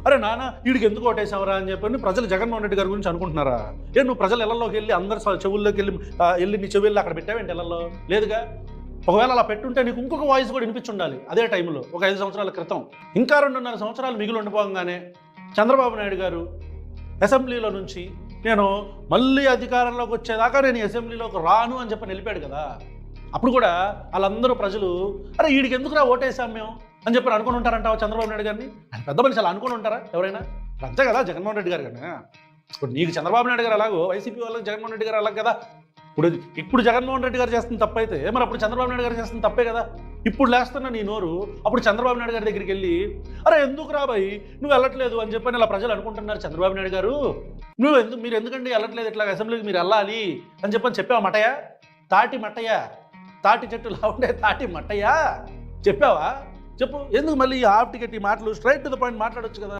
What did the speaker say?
అరే నాన్న వీడికి ఎందుకు ఓటేసావరా అని చెప్పని ప్రజలు జగన్మోహన్ రెడ్డి గారి గురించి అనుకుంటున్నారా? నువ్వు ప్రజల ఇళ్లలోకి వెళ్ళి అందరి చెవుల్లోకి వెళ్ళి నీ చెవుల్లో అక్కడ పెట్టావేంటి ఇళ్లలో? లేదుగా. ఒకవేళ అలా పెట్టుంటే నీకు ఇంకొక వాయిస్ కూడా వినిపించి ఉండాలి అదే టైంలో, ఒక 5 సంవత్సరాల క్రితం. ఇంకా 2.5 సంవత్సరాలు మిగిలి ఉండిపోగానే చంద్రబాబు నాయుడు గారు అసెంబ్లీలో నుంచి నేను మళ్ళీ అధికారంలోకి వచ్చేదాకా నేను అసెంబ్లీలోకి రాను అని చెప్పి వెళ్ళిపోయాడు కదా. అప్పుడు కూడా వాళ్ళందరూ ప్రజలు అరే వీడికి ఎందుకురా ఓటేసాం మేము అని చెప్పి అనుకుని ఉంటారంటావా చంద్రబాబు నాయుడు గారిని? ఆయన పెద్ద మనిషి అలా అనుకుని ఉంటారా ఎవరైనా? అంతే కదా జగన్మోహన్ రెడ్డి గారు కానీ. ఇప్పుడు నీకు చంద్రబాబు నాయుడు గారు అలాగో వైసీపీ వాళ్ళకి జగన్మోహన్ రెడ్డి గారు అలాగ కదా. ఇప్పుడు జగన్మోహన్ రెడ్డి గారు చేస్తున్న తప్పైతే మరి అప్పుడు చంద్రబాబు నాయుడు గారు చేస్తున్న తప్పే కదా. ఇప్పుడు లేస్తున్న నీ నోరు అప్పుడు చంద్రబాబు నాయుడు గారి దగ్గరికి వెళ్ళి అరే ఎందుకు రాబాయి నువ్వు వెళ్ళట్లేదు అని చెప్పని ఇలా ప్రజలు అనుకుంటున్నారు చంద్రబాబు నాయుడు గారు. మీరు ఎందుకండి వెళ్ళట్లేదు ఇట్లా అసెంబ్లీకి మీరు వెళ్ళాలి అని చెప్పావా మటయ్యా? తాటి మట్టయ్యా, తాటి చెట్టులా ఉండే తాటి మట్టయ్యా చెప్పావా? చెప్పు. ఎందుకు మళ్ళీ హాఫ్ టికెట్ ఈ మాటలు? స్ట్రైట్ టు ద పాయింట్ మాట్లాడొచ్చు కదా.